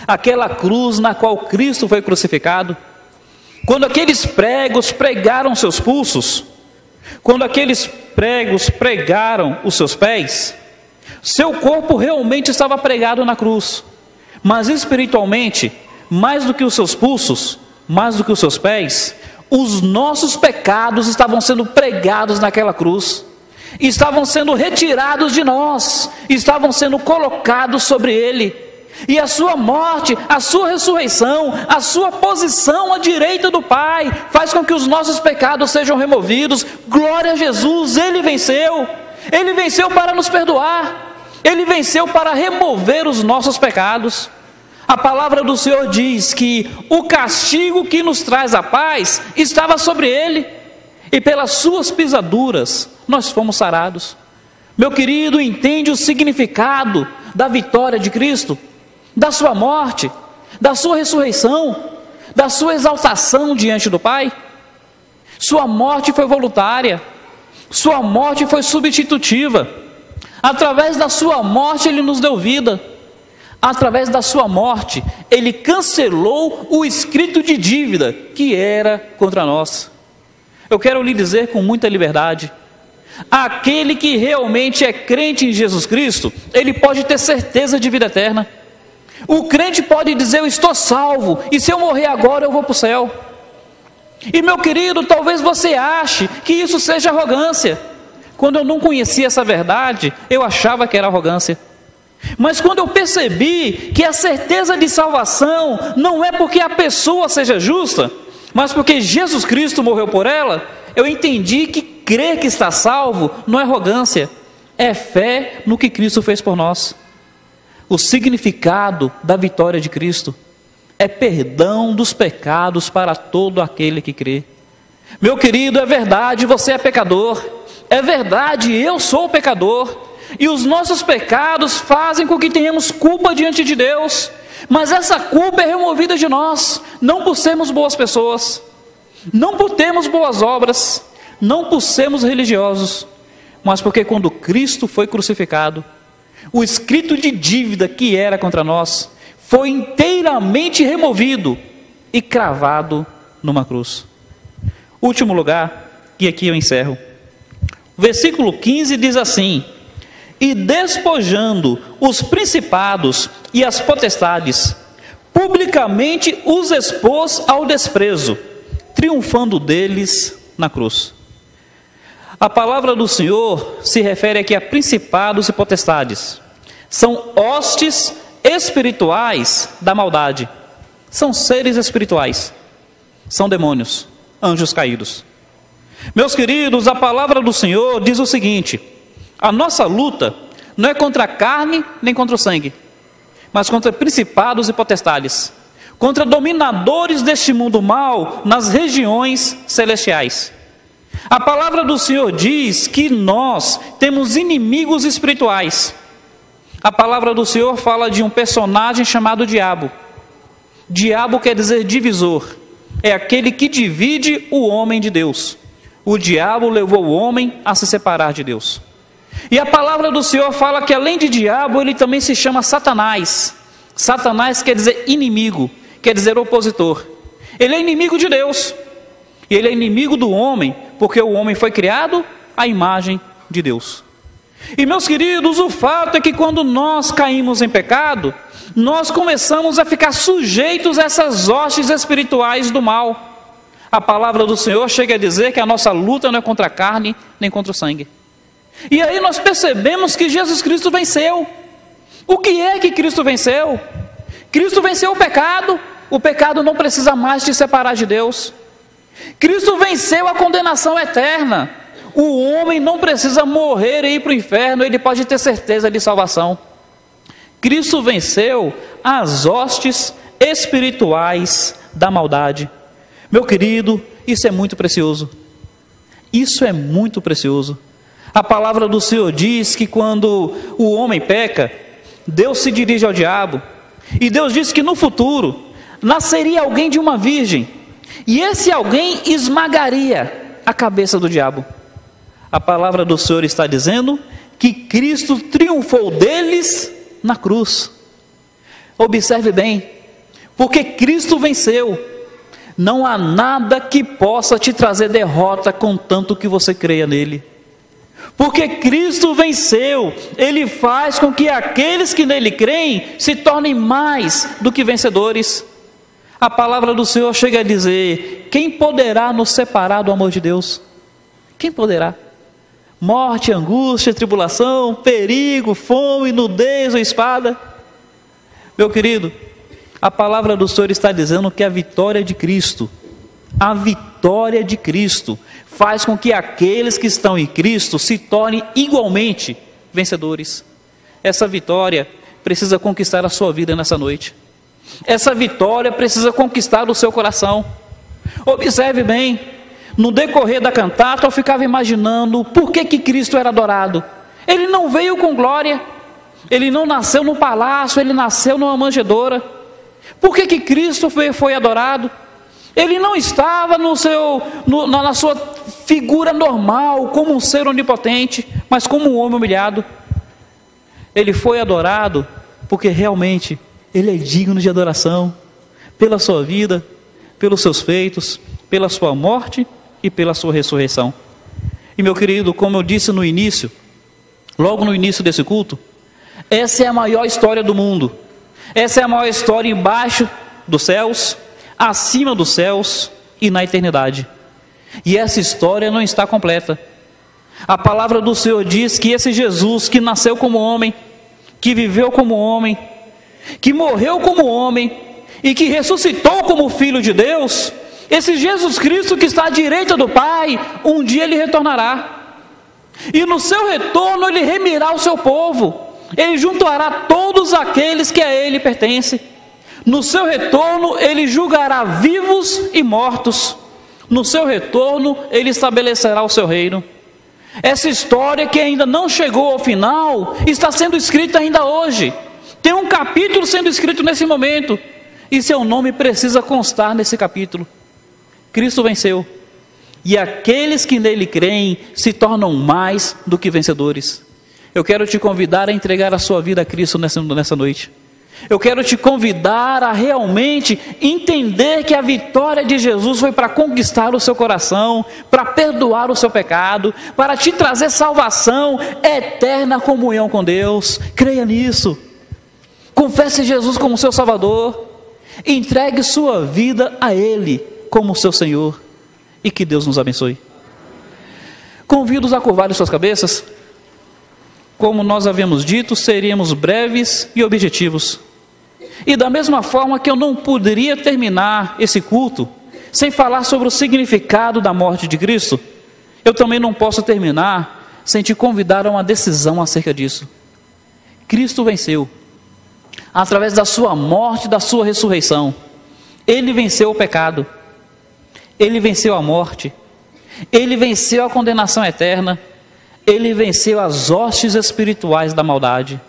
aquela cruz na qual Cristo foi crucificado, quando aqueles pregos pregaram seus pulsos, quando aqueles pregos pregaram os seus pés, seu corpo realmente estava pregado na cruz, mas espiritualmente, mais do que os seus pulsos, mais do que os seus pés, os nossos pecados estavam sendo pregados naquela cruz, estavam sendo retirados de nós, estavam sendo colocados sobre ele, e a sua morte, a sua ressurreição, a sua posição à direita do Pai, faz com que os nossos pecados sejam removidos. Glória a Jesus, Ele venceu para nos perdoar, Ele venceu para remover os nossos pecados. A palavra do Senhor diz que o castigo que nos traz a paz estava sobre Ele, e pelas suas pisaduras nós fomos sarados. Meu querido, entende o significado da vitória de Cristo, da sua morte, da sua ressurreição, da sua exaltação diante do Pai? Sua morte foi voluntária, sua morte foi substitutiva. Através da sua morte Ele nos deu vida. Através da sua morte, Ele cancelou o escrito de dívida que era contra nós. Eu quero lhe dizer com muita liberdade: aquele que realmente é crente em Jesus Cristo, ele pode ter certeza de vida eterna. O crente pode dizer: eu estou salvo, e se eu morrer agora eu vou para o céu. E meu querido, talvez você ache que isso seja arrogância. Quando eu não conhecia essa verdade, eu achava que era arrogância. Mas quando eu percebi que a certeza de salvação não é porque a pessoa seja justa, mas porque Jesus Cristo morreu por ela, eu entendi que crer que está salvo não é arrogância, é fé no que Cristo fez por nós. O significado da vitória de Cristo é perdão dos pecados para todo aquele que crê. Meu querido, é verdade, você é pecador. É verdade, eu sou pecador. E os nossos pecados fazem com que tenhamos culpa diante de Deus. Mas essa culpa é removida de nós, não por sermos boas pessoas, não por termos boas obras, não por sermos religiosos, mas porque quando Cristo foi crucificado, o escrito de dívida que era contra nós foi inteiramente removido e cravado numa cruz. Último lugar, e aqui eu encerro. O versículo 15 diz assim: e despojando os principados e as potestades, publicamente os expôs ao desprezo, triunfando deles na cruz. A palavra do Senhor se refere aqui a principados e potestades. São hostes espirituais da maldade. São seres espirituais. São demônios, anjos caídos. Meus queridos, a palavra do Senhor diz o seguinte: a nossa luta não é contra a carne nem contra o sangue, mas contra principados e potestades, contra dominadores deste mundo mal nas regiões celestiais. A palavra do Senhor diz que nós temos inimigos espirituais. A palavra do Senhor fala de um personagem chamado Diabo. Diabo quer dizer divisor, é aquele que divide o homem de Deus. O diabo levou o homem a se separar de Deus. E a palavra do Senhor fala que além de diabo, ele também se chama Satanás. Satanás quer dizer inimigo, quer dizer opositor. Ele é inimigo de Deus. E ele é inimigo do homem, porque o homem foi criado à imagem de Deus. E meus queridos, o fato é que quando nós caímos em pecado, nós começamos a ficar sujeitos a essas hostes espirituais do mal. A palavra do Senhor chega a dizer que a nossa luta não é contra a carne, nem contra o sangue. E aí nós percebemos que Jesus Cristo venceu. O que é que Cristo venceu? Cristo venceu o pecado não precisa mais te separar de Deus. Cristo venceu a condenação eterna. O homem não precisa morrer e ir para o inferno, ele pode ter certeza de salvação. Cristo venceu as hostes espirituais da maldade. Meu querido, isso é muito precioso. Isso é muito precioso. A palavra do Senhor diz que quando o homem peca, Deus se dirige ao diabo. E Deus diz que no futuro nasceria alguém de uma virgem. E esse alguém esmagaria a cabeça do diabo. A palavra do Senhor está dizendo que Cristo triunfou deles na cruz. Observe bem, porque Cristo venceu. Não há nada que possa te trazer derrota contanto que você creia nele. Porque Cristo venceu, Ele faz com que aqueles que nele creem se tornem mais do que vencedores. A palavra do Senhor chega a dizer: quem poderá nos separar do amor de Deus? Quem poderá? Morte, angústia, tribulação, perigo, fome, nudez ou espada? Meu querido, a palavra do Senhor está dizendo que a vitória de Cristo faz com que aqueles que estão em Cristo se tornem igualmente vencedores. Essa vitória precisa conquistar a sua vida nessa noite. Essa vitória precisa conquistar o seu coração. Observe bem, no decorrer da cantata eu ficava imaginando por que Cristo era adorado. Ele não veio com glória, ele não nasceu no palácio, ele nasceu numa manjedoura. Por que Cristo foi adorado? Ele não estava na sua figura normal, como um ser onipotente, mas como um homem humilhado. Ele foi adorado porque realmente Ele é digno de adoração, pela sua vida, pelos seus feitos, pela sua morte e pela sua ressurreição. E meu querido, como eu disse no início, logo no início desse culto, essa é a maior história do mundo. Essa é a maior história embaixo dos céus, acima dos céus e na eternidade. E essa história não está completa. A palavra do Senhor diz que esse Jesus que nasceu como homem, que viveu como homem, que morreu como homem e que ressuscitou como Filho de Deus, esse Jesus Cristo que está à direita do Pai, um dia Ele retornará. E no seu retorno Ele remirá o seu povo. Ele juntará todos aqueles que a Ele pertencem. No seu retorno Ele julgará vivos e mortos. No seu retorno Ele estabelecerá o seu reino. Essa história que ainda não chegou ao final está sendo escrita ainda hoje. Tem um capítulo sendo escrito nesse momento, e seu nome precisa constar nesse capítulo. Cristo venceu, e aqueles que nele creem se tornam mais do que vencedores. Eu quero te convidar a entregar a sua vida a Cristo nessa noite. Eu quero te convidar a realmente entender que a vitória de Jesus foi para conquistar o seu coração, para perdoar o seu pecado, para te trazer salvação, eterna comunhão com Deus. Creia nisso. Confesse Jesus como seu Salvador. Entregue sua vida a Ele como seu Senhor. E que Deus nos abençoe. Convido-os a curvarem suas cabeças. Como nós havíamos dito, seríamos breves e objetivos. E da mesma forma que eu não poderia terminar esse culto sem falar sobre o significado da morte de Cristo, eu também não posso terminar sem te convidar a uma decisão acerca disso. Cristo venceu. Através da sua morte e da sua ressurreição, Ele venceu o pecado, Ele venceu a morte, Ele venceu a condenação eterna, Ele venceu as hostes espirituais da maldade.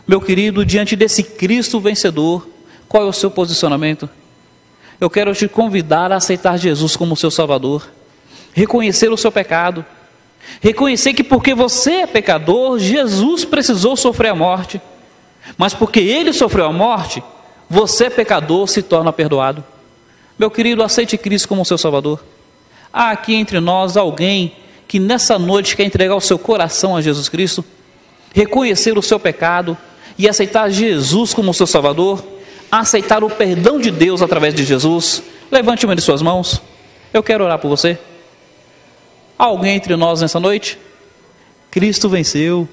Meu querido, diante desse Cristo vencedor, qual é o seu posicionamento? Eu quero te convidar a aceitar Jesus como seu Salvador, reconhecer o seu pecado, reconhecer que porque você é pecador, Jesus precisou sofrer a morte, mas porque Ele sofreu a morte, você pecador se torna perdoado. Meu querido, aceite Cristo como seu Salvador. Há aqui entre nós alguém que nessa noite quer entregar o seu coração a Jesus Cristo, reconhecer o seu pecado e aceitar Jesus como seu Salvador, aceitar o perdão de Deus através de Jesus. Levante uma de suas mãos, eu quero orar por você. Há alguém entre nós nessa noite? Cristo venceu.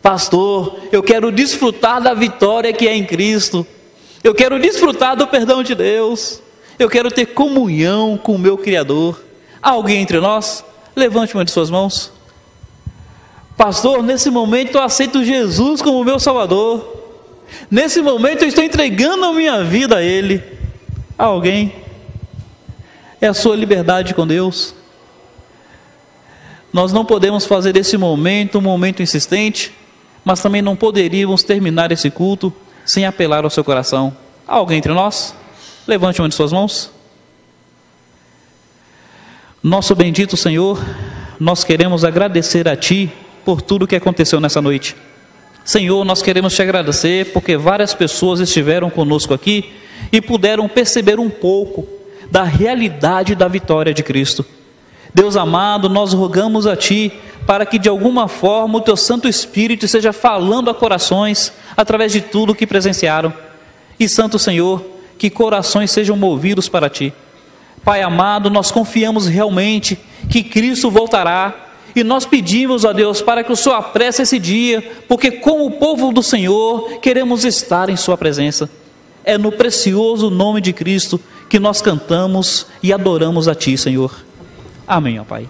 Pastor, eu quero desfrutar da vitória que é em Cristo, eu quero desfrutar do perdão de Deus, eu quero ter comunhão com o meu Criador. Há alguém entre nós? Levante uma de suas mãos. Pastor, nesse momento eu aceito Jesus como meu Salvador, nesse momento eu estou entregando a minha vida a Ele. Há alguém? É a sua liberdade com Deus. Nós não podemos fazer desse momento um momento insistente, mas também não poderíamos terminar esse culto sem apelar ao seu coração. Há alguém entre nós? Levante uma de suas mãos. Nosso bendito Senhor, nós queremos agradecer a Ti por tudo que aconteceu nessa noite. Senhor, nós queremos Te agradecer porque várias pessoas estiveram conosco aqui e puderam perceber um pouco da realidade da vitória de Cristo. Deus amado, nós rogamos a Ti para que de alguma forma o Teu Santo Espírito esteja falando a corações através de tudo que presenciaram. E Santo Senhor, que corações sejam movidos para Ti. Pai amado, nós confiamos realmente que Cristo voltará, e nós pedimos a Deus para que o Senhor apresse esse dia, porque como o povo do Senhor queremos estar em Sua presença. É no precioso nome de Cristo que nós cantamos e adoramos a Ti, Senhor. Amém, ó Pai.